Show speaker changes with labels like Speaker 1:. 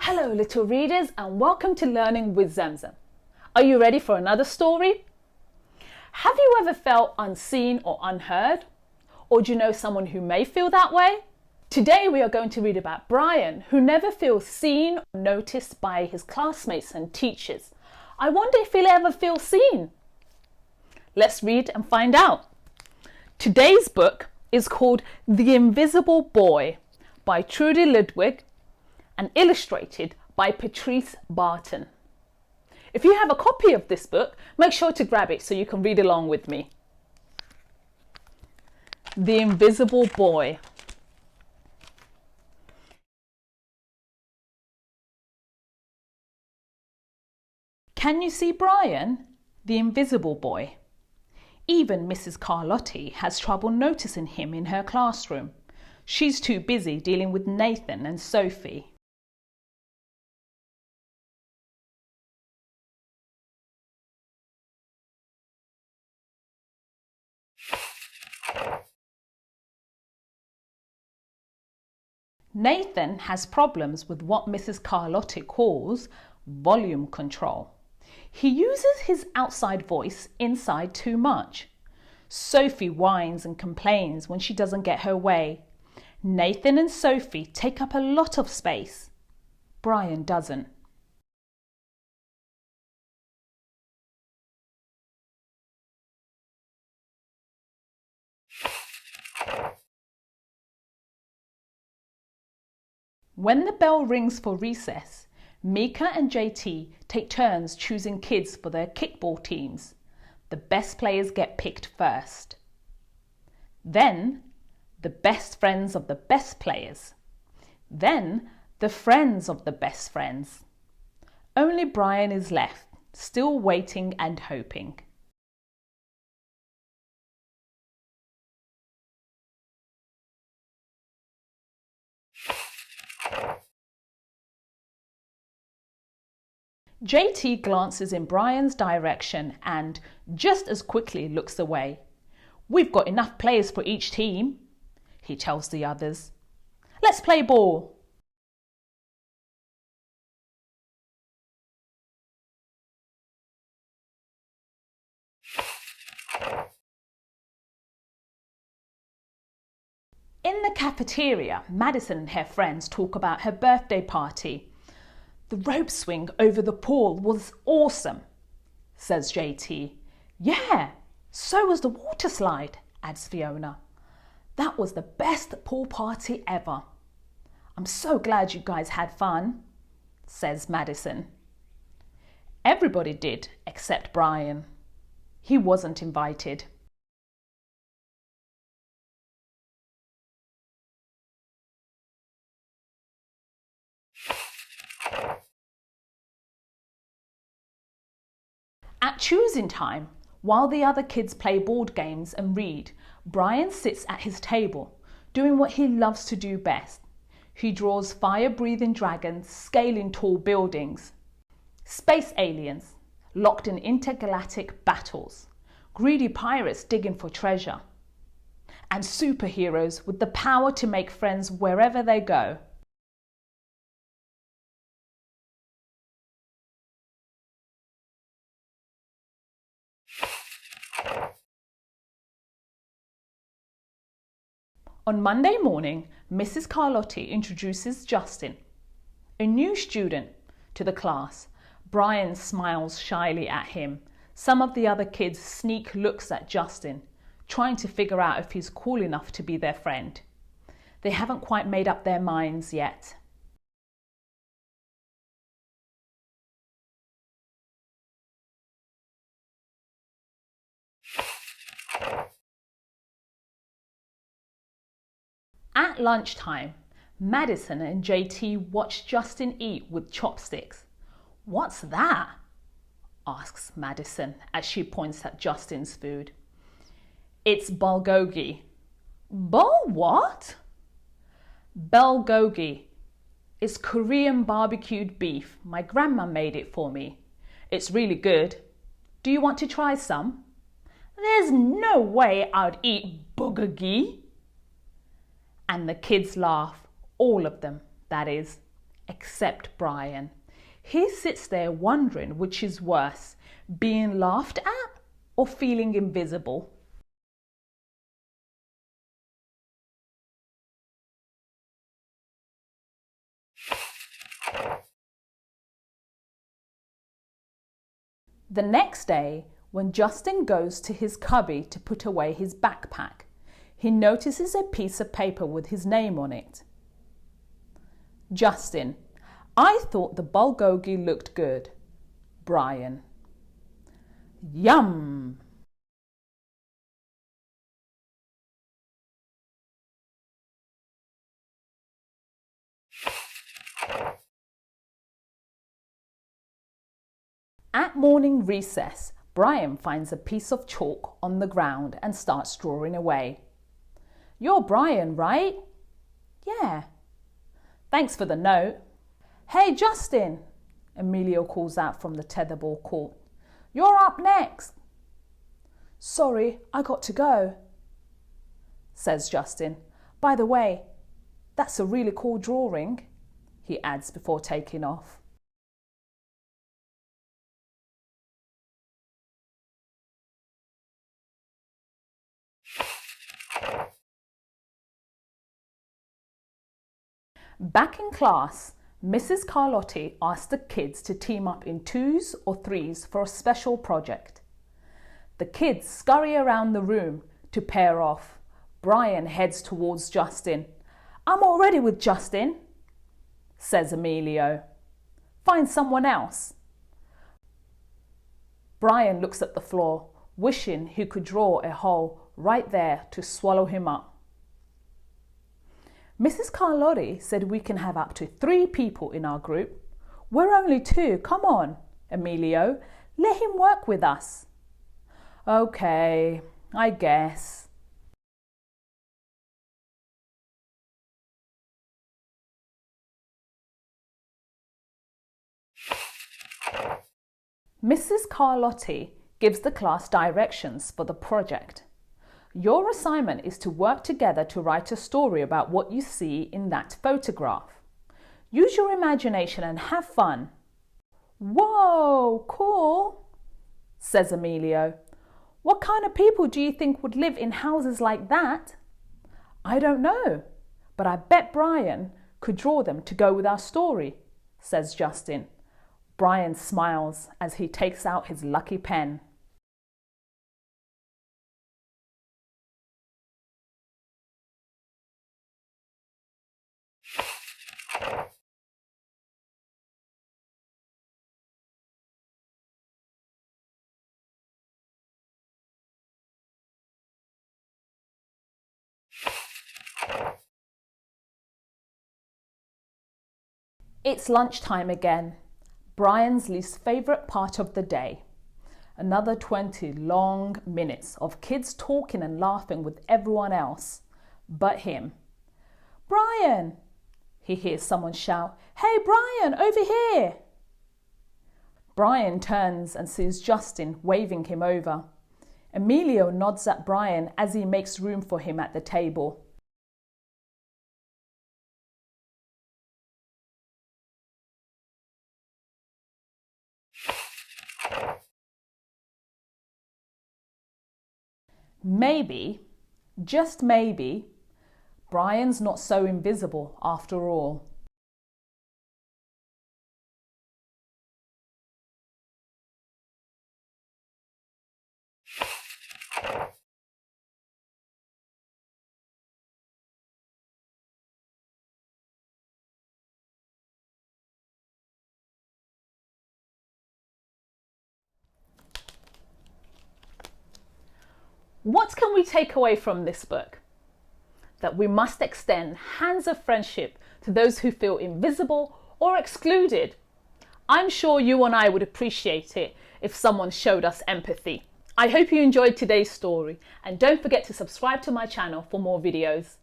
Speaker 1: Hello little readers and welcome to Learning with Zamzam. Are you ready for another story? Have you ever felt unseen or unheard? Or do you know someone who may feel that way? Today we are going to read about Brian, who never feels seen or noticed by his classmates and teachers. I wonder if he'll ever feel seen. Let's read and find out. Today's book is called The Invisible Boy by Trudy Ludwig and illustrated by Patrice Barton. If you have a copy of this book, make sure to grab it so you can read along with me. The Invisible Boy. Can you see Brian, the invisible boy? Even Mrs. Carlotti has trouble noticing him in her classroom. She's too busy dealing with Nathan and Sophie. Nathan has problems with what Mrs. Carlotti calls volume control. He uses his outside voice inside too much. Sophie whines and complains when she doesn't get her way. Nathan and Sophie take up a lot of space. Brian doesn't. When the bell rings for recess, Mika and JT take turns choosing kids for their kickball teams. The best players get picked first. Then, the best friends of the best players. Then, the friends of the best friends. Only Brian is left, still waiting and hoping. JT glances in Brian's direction and just as quickly looks away. We've got enough players for each team, he tells the others. Let's play ball. In the cafeteria, Madison and her friends talk about her birthday party. The rope swing over the pool was awesome, says JT. Yeah, so was the water slide, adds Fiona. That was the best pool party ever. I'm so glad you guys had fun, says Madison. Everybody did except Brian. He wasn't invited. At choosing time, while the other kids play board games and read, Brian sits at his table, doing what he loves to do best. He draws fire-breathing dragons scaling tall buildings, space aliens locked in intergalactic battles, greedy pirates digging for treasure, and superheroes with the power to make friends wherever they go. On Monday morning, Mrs. Carlotti introduces Justin, a new student, to the class. Brian smiles shyly at him. Some of the other kids sneak looks at Justin, trying to figure out if he's cool enough to be their friend. They haven't quite made up their minds yet. At lunchtime, Madison and JT watch Justin eat with chopsticks. What's that? Asks Madison as she points at Justin's food. It's bulgogi. Bul what? Bulgogi. It's Korean barbecued beef. My grandma made it for me. It's really good. Do you want to try some? There's no way I'd eat bulgogi. And the kids laugh, all of them, that is. except Brian. He sits there wondering which is worse, being laughed at or feeling invisible. The next day, when Justin goes to his cubby to put away his backpack, he notices a piece of paper with his name on it. Justin: I thought the bulgogi looked good. Brian: Yum! At morning recess, Brian finds a piece of chalk on the ground and starts drawing away. You're Brian, right? Yeah. Thanks for the note. Hey, Justin, Emilio calls out from the tetherball court. You're up next. Sorry, I got to go, says Justin. By the way, that's a really cool drawing, he adds before taking off. Back in class, Mrs. Carlotti asked the kids to team up in 2s or 3s for a special project. The kids scurry around the room to pair off. Brian heads towards Justin. I'm already with Justin, says Emilio. Find someone else. Brian looks at the floor, wishing he could draw a hole right there to swallow him up. Mrs. Carlotti said we can have up to 3 people in our group. We're only 2, come on, Emilio, let him work with us. Okay, I guess. Mrs. Carlotti gives the class directions for the project. Your assignment is to work together to write a story about what you see in that photograph. Use your imagination and have fun. Whoa, cool, says Emilio. What kind of people do you think would live in houses like that? I don't know, but I bet Brian could draw them to go with our story, says Justin. Brian smiles as he takes out his lucky pen. It's lunchtime again, Brian's least favourite part of the day. Another 20 long minutes of kids talking and laughing with everyone else but him. Brian! He hears someone shout, Hey Brian, over here! Brian turns and sees Justin waving him over. Emilio nods at Brian as he makes room for him at the table. Maybe, just maybe, Brian's not so invisible after all. What can we take away from this book? That we must extend hands of friendship to those who feel invisible or excluded. I'm sure you and I would appreciate it if someone showed us empathy. I hope you enjoyed today's story and don't forget to subscribe to my channel for more videos.